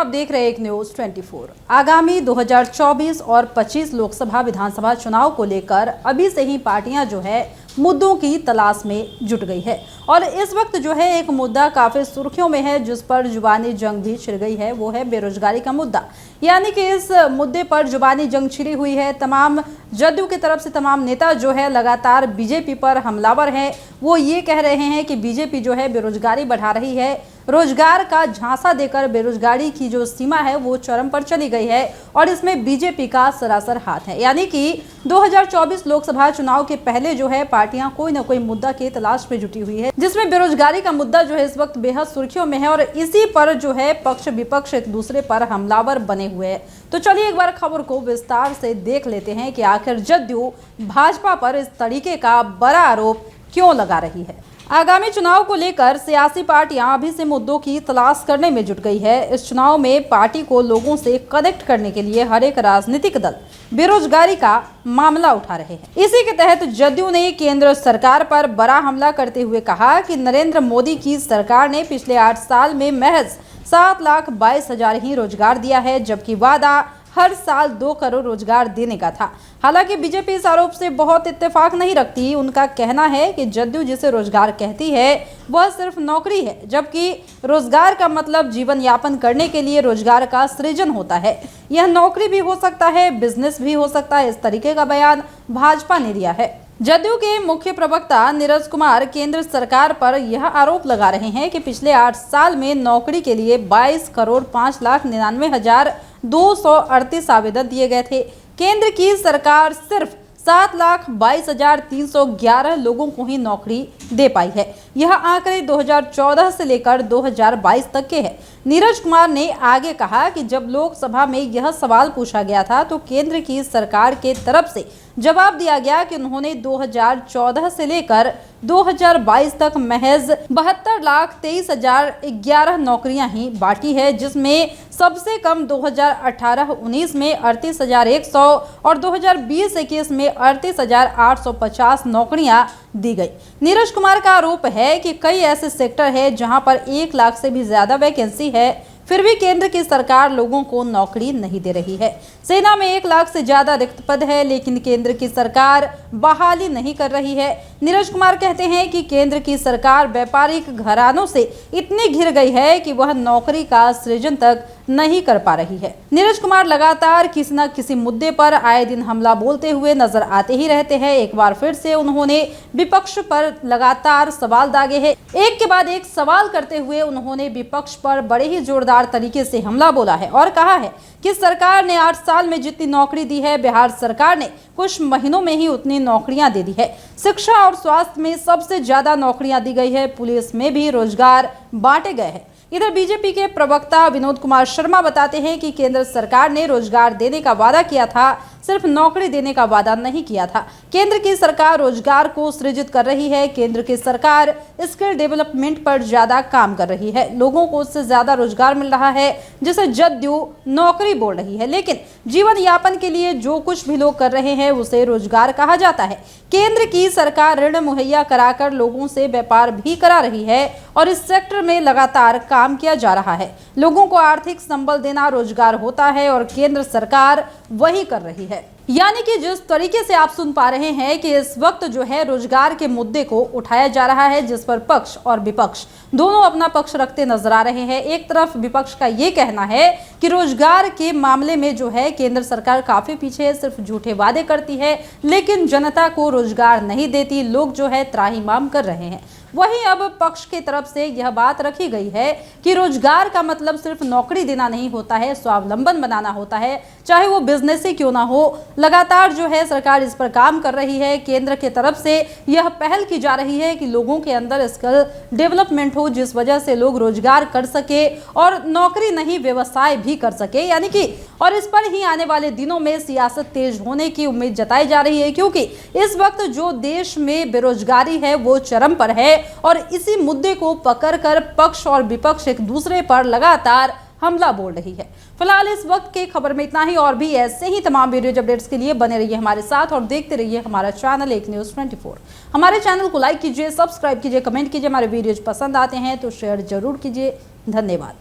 आप देख रहे हैं एक न्यूज़ 24। आगामी 2024 और 25 लोकसभा विधानसभा चुनाव को लेकर अभी से ही पार्टियां जो है मुद्दों की तलाश में जुट गई है और इस वक्त जो है एक मुद्दा काफी सुर्खियों में है जिस पर जुबानी जंग भी छिड़ गई है, वो है बेरोजगारी का मुद्दा। यानी कि इस मुद्दे पर जुबानी जंग छिड़ी हुई है। तमाम जदयू की तरफ से तमाम नेता जो है लगातार बीजेपी पर हमलावर हैं। वो ये कह रहे हैं कि बीजेपी जो है बेरोजगारी बढ़ा रही है, रोजगार का झांसा देकर बेरोजगारी की जो सीमा है वो चरम पर चली गई है और इसमें बीजेपी का सरासर हाथ है। यानी कि 2024 लोकसभा चुनाव के पहले जो है पार्टियां कोई ना कोई मुद्दा की तलाश में जुटी हुई है, जिसमें बेरोजगारी का मुद्दा जो है इस वक्त बेहद सुर्खियों में है और इसी पर जो है पक्ष विपक्ष एक दूसरे पर हमलावर बने हुए हैं। तो चलिए एक बार खबर को विस्तार से देख लेते हैं कि आखिर जदयू भाजपा पर इस तरीके का बड़ा आरोप क्यों लगा रही है। आगामी चुनाव को लेकर सियासी पार्टियां अभी से मुद्दों की तलाश करने में जुट गई है। इस चुनाव में पार्टी को लोगों से कनेक्ट करने के लिए हर एक राजनीतिक दल बेरोजगारी का मामला उठा रहे हैं। इसी के तहत जदयू ने केंद्र सरकार पर बड़ा हमला करते हुए कहा कि नरेंद्र मोदी की सरकार ने पिछले 8 साल में महज 7,22,000 ही रोजगार दिया है, जबकि वादा हर साल 2 करोड़ रोजगार देने का था। हालांकि बीजेपी इस आरोप से बहुत इत्तेफाक नहीं रखती। उनका कहना है कि जदयू जिसे रोजगार कहती है वह सिर्फ नौकरी है, जबकि रोजगार का मतलब जीवन यापन करने के लिए रोजगार का सृजन होता है। यह नौकरी भी हो सकता है, बिजनेस भी हो सकता है। इस तरीके का बयान भाजपा ने दिया है। जदयू के मुख्य प्रवक्ता नीरज कुमार केंद्र सरकार पर यह आरोप लगा रहे हैं कि पिछले 8 साल में नौकरी के लिए 22 करोड़ 5,99,238 आवेदन दिए गए थे। केंद्र की सरकार सिर्फ 7,22,311 लोगों को ही नौकरी दे पाई है। यह आंकड़े 2014 से लेकर 2022 तक के हैं। नीरज कुमार ने आगे कहा कि जब लोकसभा में यह सवाल पूछा गया था तो केंद्र की सरकार के तरफ से जवाब दिया गया कि उन्होंने 2014 से लेकर 2022 तक महज 72,23,011 नौकरियां ही बांटी है, जिसमें सबसे कम 2018-19 में 38,100 और 2020-21 में 38,850 नौकरियां दी गई। नीरज कुमार का आरोप है कि कई ऐसे सेक्टर हैं जहां पर 1 लाख से भी ज्यादा वैकेंसी है, फिर भी केंद्र की सरकार लोगों को नौकरी नहीं दे रही है। सेना में 1 लाख से ज्यादा रिक्त पद है, लेकिन केंद्र की सरकार बहाली नहीं कर रही है। नीरज कुमार कहते हैं कि केंद्र की सरकार व्यापारिक घरानों से इतनी घिर गई है कि वह नौकरी का सृजन तक नहीं कर पा रही है। नीरज कुमार लगातार किसी न किसी मुद्दे पर आए दिन हमला बोलते हुए नजर आते ही रहते हैं। एक बार फिर से उन्होंने विपक्ष पर लगातार सवाल दागे हैं। एक के बाद एक सवाल करते हुए उन्होंने विपक्ष पर बड़े ही जोरदार तरीके से हमला बोला है और कहा है कि सरकार ने 8 साल में जितनी नौकरी दी है, बिहार सरकार ने कुछ महीनों में ही उतनी नौकरियां दे दी है। शिक्षा और स्वास्थ्य में सबसे ज्यादा नौकरियां दी गई है, पुलिस में भी रोजगार बांटे गए हैं। इधर बीजेपी के प्रवक्ता विनोद कुमार शर्मा बताते हैं कि केंद्र सरकार ने रोजगार देने का वादा किया था, सिर्फ नौकरी देने का वादा नहीं किया था। केंद्र की सरकार रोजगार को सृजित कर रही है। केंद्र की सरकार स्किल डेवलपमेंट पर ज्यादा काम कर रही है। लोगों को उससे ज्यादा रोजगार मिल रहा है, जिसे जदयू नौकरी बोल रही है, लेकिन जीवन यापन के लिए जो कुछ भी लोग कर रहे हैं उसे रोजगार कहा जाता है। केंद्र की सरकार ऋण मुहैया कराकर लोगों से व्यापार भी करा रही है और इस सेक्टर में लगातार काम किया जा रहा है। लोगों को आर्थिक संबल देना रोजगार होता है और केंद्र सरकार वही कर रही है। यानी कि जिस तरीके से आप सुन पा रहे हैं कि इस वक्त जो है रोजगार के मुद्दे को उठाया जा रहा है, जिस पर पक्ष और विपक्ष दोनों अपना पक्ष रखते नजर आ रहे हैं। एक तरफ विपक्ष का ये कहना है कि रोजगार के मामले में जो है केंद्र सरकार काफी पीछे है, सिर्फ झूठे वादे करती है लेकिन जनता को रोजगार नहीं देती, लोग जो है त्राहिमाम कर रहे हैं। वहीं अब पक्ष की तरफ से यह बात रखी गई है कि रोजगार का मतलब सिर्फ नौकरी देना नहीं होता है, स्वावलंबन बनाना होता है, चाहे वो बिजनेस ही क्यों ना हो। लगातार जो है सरकार इस पर काम कर रही है। केंद्र की तरफ से यह पहल की जा रही है कि लोगों के अंदर स्किल डेवलपमेंट हो, जिस वजह से लोग रोजगार कर सके और नौकरी नहीं व्यवसाय भी कर सके। यानी कि और इस पर ही आने वाले दिनों में सियासत तेज होने की उम्मीद जताई जा रही है, क्योंकि इस वक्त जो देश में बेरोजगारी है वो चरम पर है और इसी मुद्दे को पकड़कर पक्ष और विपक्ष एक दूसरे पर लगातार हमला बोल रही है। फिलहाल इस वक्त के खबर में इतना ही, और भी ऐसे ही तमाम वीडियो अपडेट्स के लिए बने रहिए हमारे साथ और देखते रहिए हमारा चैनल एक न्यूज़ 24। हमारे चैनल को लाइक कीजिए, सब्सक्राइब कीजिए, कमेंट कीजिए। हमारे वीडियोज पसंद आते हैं तो शेयर जरूर कीजिए। धन्यवाद।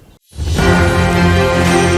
है।